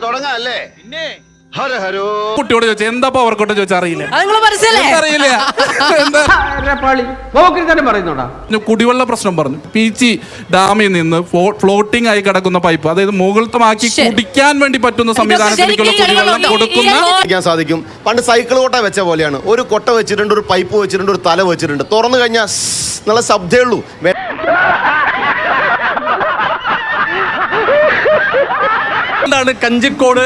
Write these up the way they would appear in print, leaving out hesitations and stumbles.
തുടങ്ങാല്ലേ കുട്ടിയോട് ചോദിച്ചു എന്താ പവർക്കോട്ട് ചോദിച്ചാൽ അറിയില്ല. കുടിവെള്ള പ്രശ്നം പറഞ്ഞു. പീച്ചി ഡാമിൽ നിന്ന് ഫ്ലോട്ടിംഗ് ആയി കിടക്കുന്ന പൈപ്പ്, അതായത് മുകളിലമാക്കി കുടിക്കാൻ വേണ്ടി പറ്റുന്ന സംവിധാനത്തിലേക്കുള്ള കുടിവെള്ളം കൊടുക്കുന്ന സാധിക്കും. പണ്ട് സൈക്കിൾ കൊട്ട വെച്ച പോലെയാണ്. ഒരു കൊട്ട വെച്ചിട്ടുണ്ട്, ഒരു പൈപ്പ് വെച്ചിട്ടുണ്ട്, ഒരു തല വെച്ചിട്ടുണ്ട്. തുറന്നു കഴിഞ്ഞാൽ നല്ല ശബ്ദമേ ഉള്ളൂ. എന്താണ് കഞ്ചിക്കോട്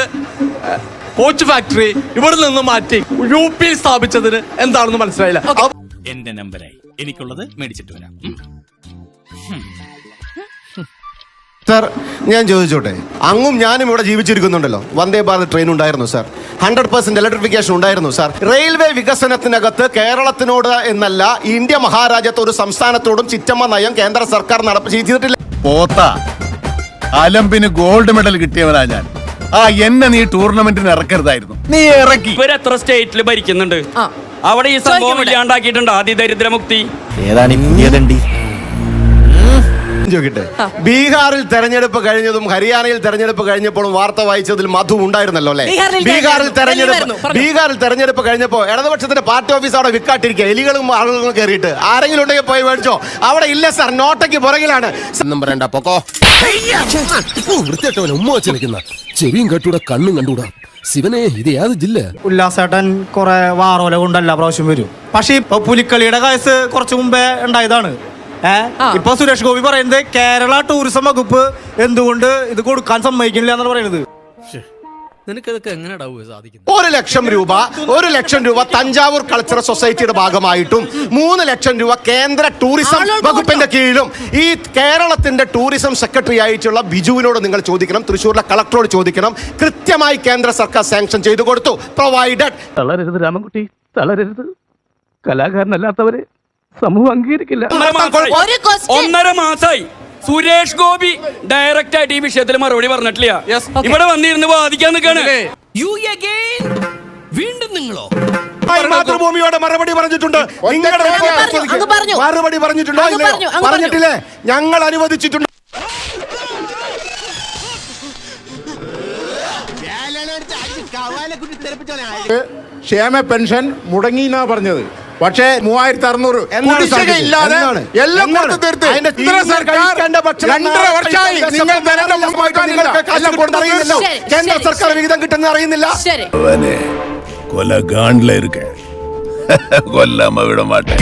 കോച്ച് ഫാക്ടറി ഇവിടെ നിന്ന് മാറ്റി UP സ്ഥാപിച്ചതിന് എന്താണെന്ന് മനസ്സിലായില്ല. എന്റെ നമ്പറായി എനിക്കുള്ളത് മേടിച്ചിട്ട് വരാം. സാർ, ഞാൻ ചോദിച്ചോട്ടെ, അങ്ങും ഞാനും ഇവിടെ ജീവിച്ചിരിക്കുന്നുണ്ടല്ലോ. വന്ദേ ഭാരത് ട്രെയിൻ ഉണ്ടായിരുന്നു സാർ. 100% ഇലക്ട്രിഫിക്കേഷൻ ഉണ്ടായിരുന്നു സാർ. റെയിൽവേ വികസനത്തിനകത്ത് കേരളത്തിനോട് എന്നല്ല, ഇന്ത്യ മഹാരാജ്യത്ത് ഒരു സംസ്ഥാനത്തോടും ചിറ്റമ്മ നയം കേന്ദ്ര സർക്കാർ ചെയ്തിട്ടില്ല. അലമ്പിന് ഗോൾഡ് മെഡൽ കിട്ടിയവനാ ഞാൻ. എന്നെ നീ ടൂർണമെന്റിന് ഇറക്കരുതായിരുന്നു. നീ ഇറക്കി. ഇവരെത്ര സ്റ്റേറ്റിൽ ഭരിക്കുന്നുണ്ട്? അവിടെ ഈ സംഭവം ഇല്ലാണ്ടാക്കിയിട്ടുണ്ട്. അതിദരിദ്രമുക്തി ഏതാണ് പുതിയതണ്ടി? ചോദിക്കട്ടെ, ബീഹാറിൽ തെരഞ്ഞെടുപ്പ് കഴിഞ്ഞതും ഹരിയാനയിൽ തെരഞ്ഞെടുപ്പ് കഴിഞ്ഞപ്പോഴും വാർത്ത വായിച്ചതിൽ മധു ഉണ്ടായിരുന്നല്ലോ അല്ലെ? ബീഹാറിൽ തെരഞ്ഞെടുപ്പ് കഴിഞ്ഞപ്പോ ഇടതുപക്ഷത്തിന്റെ പാർട്ടി ഓഫീസ് അവിടെ വിൽക്കാട്ടിരിക്കുക, എലികളും ആളുകളും കയറിയിട്ട്. ആരെങ്കിലും ഉണ്ടെങ്കിൽ പോയി മേടിച്ചോ. അവിടെ ഇല്ല സാർ, നോട്ടയ്ക്ക് പുറകിലാണ്. പറയണ്ട, പൊക്കോ. വൃത്തിയായിട്ടവൻ ഉമ്മ വെച്ച് നിൽക്കുന്ന ചെവിയും കെട്ടൂടാ, കണ്ണും കണ്ടൂടാ. ശിവനെ, ഇത് ഏത് ജില്ല? ഉല്ലാസേട്ടൻ കുറെ വാറോല കൊണ്ടല്ല പ്രാവശ്യം വരും. പക്ഷെ ഇപ്പൊ പുലിക്കളിയുടെ കേസ് കുറച്ചു മുമ്പേ ഉണ്ടായതാണ്. ഇപ്പൊ സുരേഷ് ഗോപി പറയുന്നത് കേരള ടൂറിസം വകുപ്പ് എന്തുകൊണ്ട് ഇത് കൊടുക്കാൻ സമ്മതിക്കില്ല എന്നാണ് പറയുന്നത്. നിനക്കതൊക്കെ എങ്ങനെയാ സാധിക്കുന്നത്? 1 ലക്ഷം രൂപ തഞ്ചാവൂർ കൾച്ചറൽ സൊസൈറ്റിയുടെ ഭാഗമായിട്ടും 3 ലക്ഷം രൂപ കേന്ദ്ര ടൂറിസം വകുപ്പിന്റെ കീഴിലും ഈ കേരളത്തിന്റെ ടൂറിസം സെക്രട്ടറി ആയിട്ടുള്ള ബിജുവിനോട് നിങ്ങൾ ചോദിക്കണം, തൃശ്ശൂരിലെ കളക്ടറോട് ചോദിക്കണം. കൃത്യമായി കേന്ദ്ര സർക്കാർ സാങ്ഷൻ ചെയ്തു കൊടുത്തു. പ്രൊവൈഡഡ്. തളരരുത് രാമൻകുട്ടി, തളരരുത്. കലാകാരനല്ലാത്തവരെ സമൂഹം അംഗീകരിക്കില്ല. 1.5 മാസമായി സുരേഷ് ഗോപി ഡയറക്റ്റ് ആയിട്ട് ഈ വിഷയത്തിൽ മറുപടി പറഞ്ഞിട്ടില്ല. ഇവിടെ വന്നിരുന്ന് വാദിക്കാൻ നിൽക്കാണ്. വീണ്ടും നിങ്ങളോ? മാതൃഭൂമിയോട് മറുപടി പറഞ്ഞിട്ടുണ്ട്. മറുപടി പറഞ്ഞിട്ടുണ്ടോ? പറഞ്ഞിട്ടില്ലേ? ഞങ്ങൾ അനുവദിച്ചിട്ടുണ്ട്. ക്ഷേമ പെൻഷൻ മുടങ്ങിന്നാ പറഞ്ഞത്. പക്ഷേ 3600 ഇല്ലാതെ എല്ലാം കൊടുത്തു തീർത്ത്. കേന്ദ്ര സർക്കാർ വിഹിതം കിട്ടുന്ന അറിയുന്നില്ല. കൊല്ലാമ വിട മാട്ടെ.